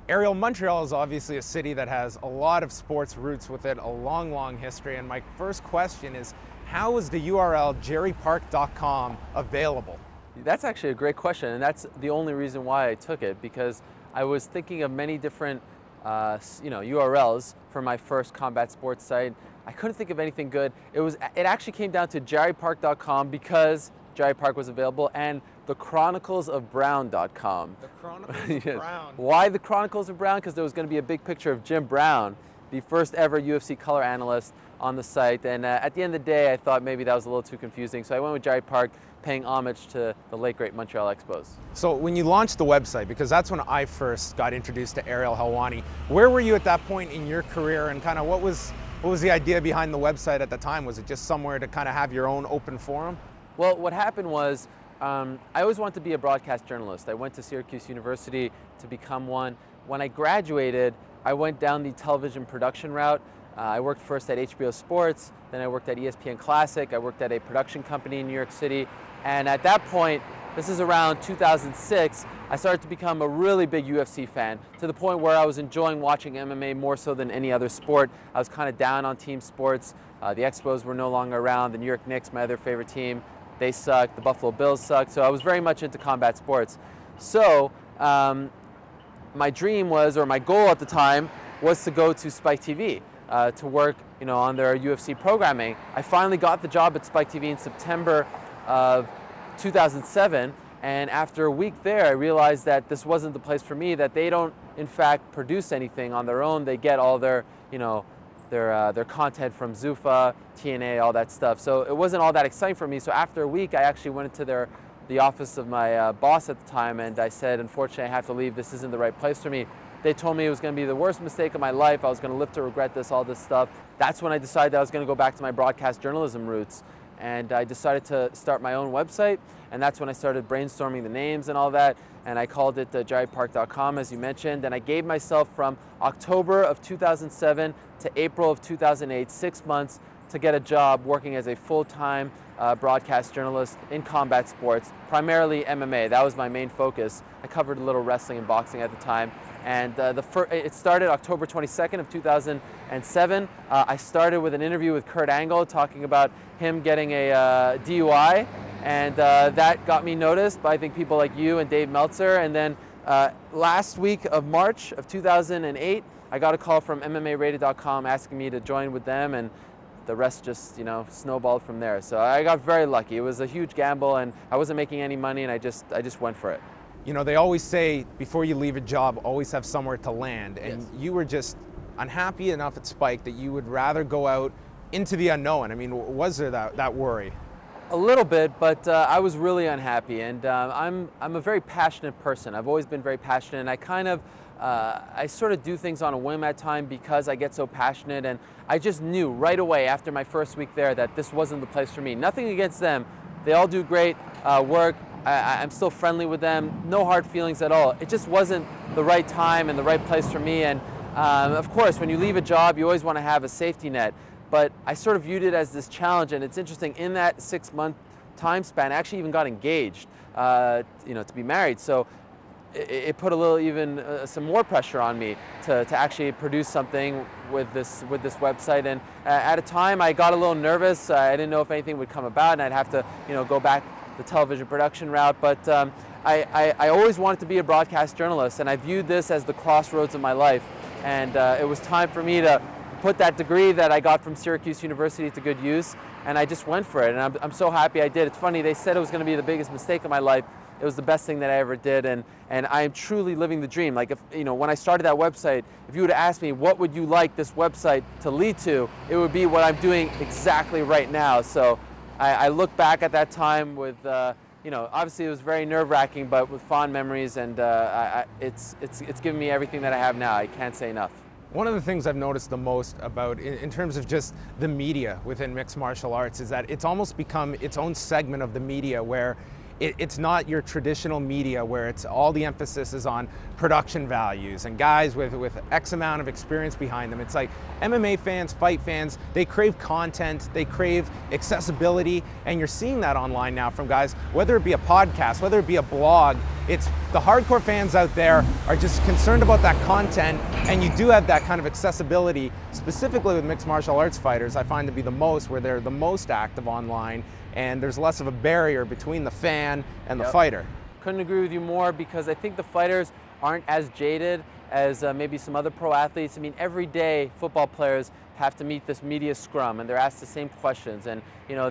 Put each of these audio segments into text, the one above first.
Ariel, Montreal is obviously a city that has a lot of sports roots with it, a long, long history. And my first question is, how is the URL jerrypark.com available? That's actually a great question, and that's the only reason why I took it, because I was thinking of many different URLs for my first combat sports site. I couldn't think of anything good. It actually came down to jerrypark.com because Jerry Park was available, and thechroniclesofbrown.com. The Chronicles of Brown. Why the Chronicles of Brown? Because there was going to be a big picture of Jim Brown, the first ever UFC color analyst, on the site. And at the end of the day, I thought maybe that was a little too confusing. So I went with Jerry Park, paying homage to the late, great Montreal Expos. So when you launched the website, because that's when I first got introduced to Ariel Helwani, where were you at that point in your career, and kind of what was the idea behind the website at the time? Was it just somewhere to kind of have your own open forum? Well, what happened was, I always wanted to be a broadcast journalist. I went to Syracuse University to become one. When I graduated, I went down the television production route. I worked first at HBO Sports, then I worked at ESPN Classic, I worked at a production company in New York City, and at that point, this is around 2006, I started to become a really big UFC fan, to the point where I was enjoying watching MMA more so than any other sport. I was kind of down on team sports. The Expos were no longer around. The New York Knicks, my other favorite team, they sucked. The Buffalo Bills sucked. So I was very much into combat sports. So my dream was, or my goal at the time, was to go to Spike TV to work, on their UFC programming. I finally got the job at Spike TV in September of 2007, and after a week there, I realized that this wasn't the place for me. That they don't, in fact, produce anything on their own. They get all their, their content from Zuffa, TNA, all that stuff. So it wasn't all that exciting for me. So after a week, I actually went into the office of my boss at the time, and I said, unfortunately, I have to leave. This isn't the right place for me. They told me it was going to be the worst mistake of my life. I was going to live to regret this, all this stuff. That's when I decided that I was going to go back to my broadcast journalism roots. And I decided to start my own website, and that's when I started brainstorming the names and all that, and I called it jerrypark.com, as you mentioned, and I gave myself from October of 2007 to April of 2008, 6 months to get a job working as a full-time broadcast journalist in combat sports, primarily MMA. That was my main focus. I covered a little wrestling and boxing at the time. And it started October 22nd of 2007. I started with an interview with Kurt Angle talking about him getting a DUI, and that got me noticed by, I think, people like you and Dave Meltzer. And then last week of March of 2008, I got a call from MMArated.com asking me to join with them, and the rest just, snowballed from there. So I got very lucky. It was a huge gamble, and I wasn't making any money, and I just went for it. They always say before you leave a job, always have somewhere to land. And Yes. You were just unhappy enough at Spike that you would rather go out into the unknown. I mean, was there that worry? A little bit, but I was really unhappy. And I'm a very passionate person. I've always been very passionate, and I sort of do things on a whim at times because I get so passionate. And I just knew right away after my first week there that this wasn't the place for me. Nothing against them. They all do great work. I'm still friendly with them, no hard feelings at all. It just wasn't the right time and the right place for me. And of course, when you leave a job, you always want to have a safety net. But I sort of viewed it as this challenge, and it's interesting, in that 6-month time span, I actually even got engaged, to be married. So it put a little, some more pressure on me to actually produce something with this website. And at a time, I got a little nervous. I didn't know if anything would come about, and I'd have to, go back the television production route, but I always wanted to be a broadcast journalist, and I viewed this as the crossroads of my life, and it was time for me to put that degree that I got from Syracuse University to good use, and I just went for it, and I'm so happy I did. It's funny, they said it was going to be the biggest mistake of my life. It was the best thing that I ever did, and I am truly living the dream. Like, if when I started that website, if you would have asked me what would you like this website to lead to, it would be what I'm doing exactly right now. So I look back at that time with, obviously it was very nerve-wracking, but with fond memories, and it's given me everything that I have now. I can't say enough. One of the things I've noticed the most about, in terms of just the media within mixed martial arts, is that it's almost become its own segment of the media where it's not your traditional media where it's all the emphasis is on production values and guys with X amount of experience behind them. It's like MMA fans, fight fans, they crave content, they crave accessibility, and you're seeing that online now from guys, whether it be a podcast, whether it be a blog, It's the hardcore fans out there are just concerned about that content, and you do have that kind of accessibility, specifically with mixed martial arts fighters, I find to be the most, where they're the most active online, and there's less of a barrier between the fan and the fighter. Couldn't agree with you more, because I think the fighters aren't as jaded as maybe some other pro athletes. I mean, every day football players have to meet this media scrum, and they're asked the same questions, and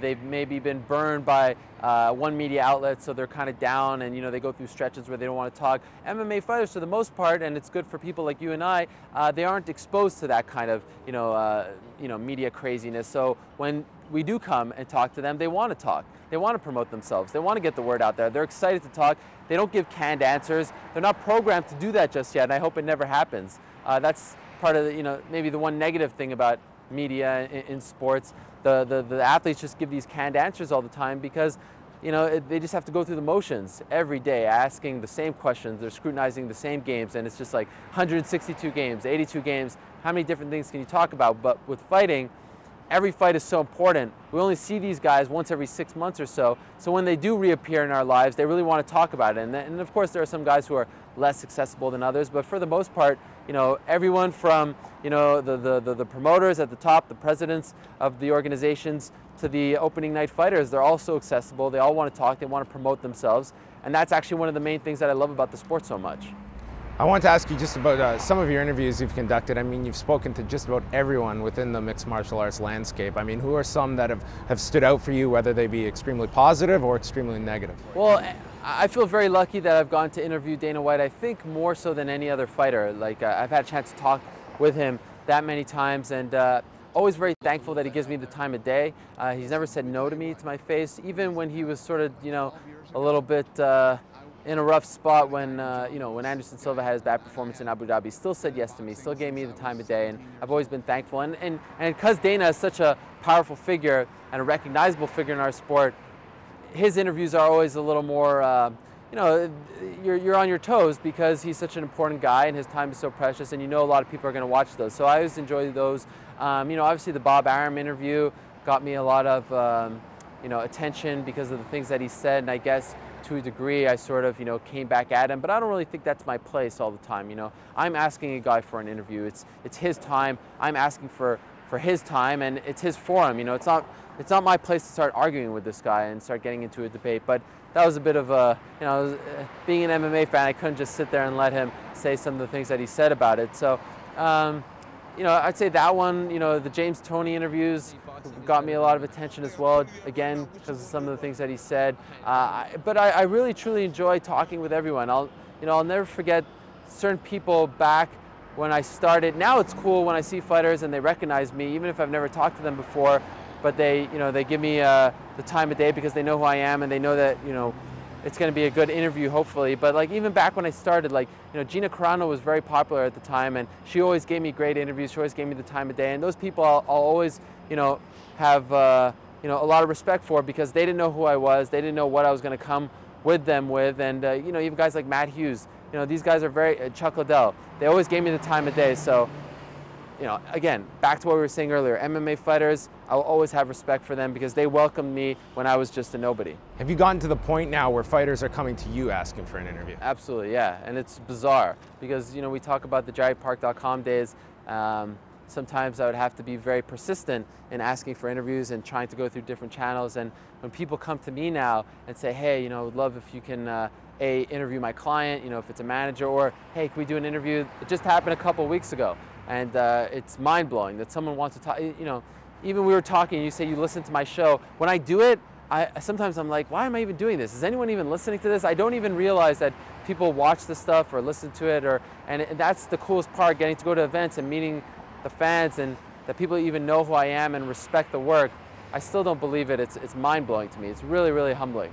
they've maybe been burned by one media outlet, so they're kind of down, and they go through stretches where they don't want to talk. MMA fighters, for the most part, and it's good for people like you and I, they aren't exposed to that kind of media craziness. So when we do come and talk to them, they want to talk. They want to promote themselves. They want to get the word out there. They're excited to talk. They don't give canned answers. They're not programmed to do that just yet, and I hope it never happens. That's part of the, maybe the one negative thing about media in sports. The athletes just give these canned answers all the time, because they just have to go through the motions every day, asking the same questions. They're scrutinizing the same games, and it's just like 162 games, 82 games. How many different things can you talk about? But with fighting, every fight is so important. We only see these guys once every 6 months or so. So when they do reappear in our lives, they really want to talk about it. And of course, there are some guys who are less accessible than others. But for the most part, everyone from the promoters at the top, the presidents of the organizations, to the opening night fighters, they're all so accessible. They all want to talk. They want to promote themselves. And that's actually one of the main things that I love about the sport so much. I want to ask you just about some of your interviews you've conducted. I mean, you've spoken to just about everyone within the mixed martial arts landscape. I mean, who are some that have stood out for you, whether they be extremely positive or extremely negative? Well, I feel very lucky that I've gone to interview Dana White, I think more so than any other fighter. Like, I've had a chance to talk with him that many times, and always very thankful that he gives me the time of day. He's never said no to me to my face, even when he was sort of, a little bit in a rough spot when when Anderson Silva had his bad performance in Abu Dhabi. Still said yes to me, still gave me the time of day, and I've always been thankful. And because Dana is such a powerful figure and a recognizable figure in our sport, his interviews are always a little more, you're on your toes, because he's such an important guy and his time is so precious, and a lot of people are going to watch those. So I always enjoy those. Obviously the Bob Arum interview got me a lot of attention because of the things that he said, and I guess to a degree I sort of came back at him, but I don't really think that's my place all the time. I'm asking a guy for an interview. It's his time. I'm asking for his time, and it's his forum. It's not my place to start arguing with this guy and start getting into a debate. But that was a bit of a, being an MMA fan, I couldn't just sit there and let him say some of the things that he said about it. So I'd say that one, the James Toney interviews got me a lot of attention as well, again, because of some of the things that he said. But I really, truly enjoy talking with everyone. I'll never forget certain people back when I started. Now it's cool when I see fighters and they recognize me, even if I've never talked to them before, but they give me the time of day because they know who I am, and they know that, it's going to be a good interview, hopefully. But like, even back when I started, like, Gina Carano was very popular at the time, and she always gave me great interviews. She always gave me the time of day, and those people I'll always, have a lot of respect for, because they didn't know who I was. They didn't know what I was going to come with them with, and even guys like Matt Hughes, these guys are very Chuck Liddell. They always gave me the time of day. So, again, back to what we were saying earlier, MMA fighters, I'll always have respect for them because they welcomed me when I was just a nobody. Have you gotten to the point now where fighters are coming to you asking for an interview? Absolutely, yeah, and it's bizarre because, we talk about the JaryPark.com days. Sometimes I would have to be very persistent in asking for interviews and trying to go through different channels. And when people come to me now and say, hey, I would love if you can interview my client, if it's a manager, or hey, can we do an interview? It just happened a couple weeks ago, and it's mind-blowing that someone wants to talk. Even we were talking, you say you listen to my show. When I do it, sometimes I'm like, why am I even doing this? Is anyone even listening to this? I don't even realize that people watch this stuff or listen to it, and that's the coolest part, getting to go to events and meeting the fans, and that people even know who I am and respect the work. I still don't believe it. It's mind-blowing to me. It's really, really humbling.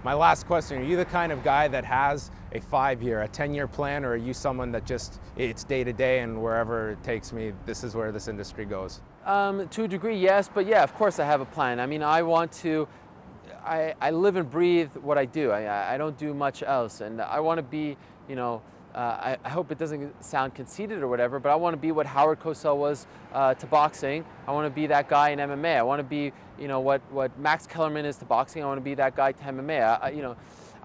My last question, are you the kind of guy that has a 5-year, a 10-year plan, or are you someone that just, it's day to day and wherever it takes me, this is where this industry goes? To a degree, yes, but yeah, of course I have a plan. I mean, I live and breathe what I do. I don't do much else, and I want to be, I hope it doesn't sound conceited or whatever, but I want to be what Howard Cosell was to boxing. I want to be that guy in MMA. I want to be, what Max Kellerman is to boxing. I want to be that guy to MMA.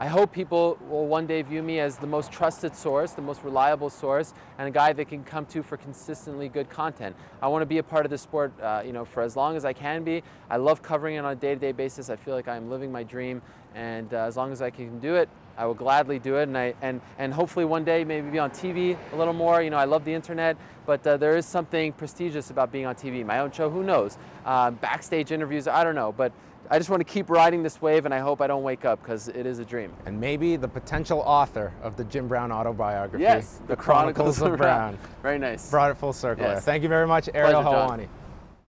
I hope people will one day view me as the most trusted source, the most reliable source, and a guy they can come to for consistently good content. I want to be a part of the sport, you know, for as long as I can be. I love covering it on a day-to-day basis. I feel like I'm living my dream, and as long as I can do it, I will gladly do it, and hopefully one day maybe be on TV a little more. You know, I love the internet, but there is something prestigious about being on TV. My own show, who knows? Backstage interviews, I don't know, but I just want to keep riding this wave, and I hope I don't wake up, because it is a dream. And maybe the potential author of the Jim Brown autobiography. Yes, The Chronicles of Brown. Very nice. Brought it full circle Yes. there. Thank you very much, Ariel Pleasure, John. Helwani.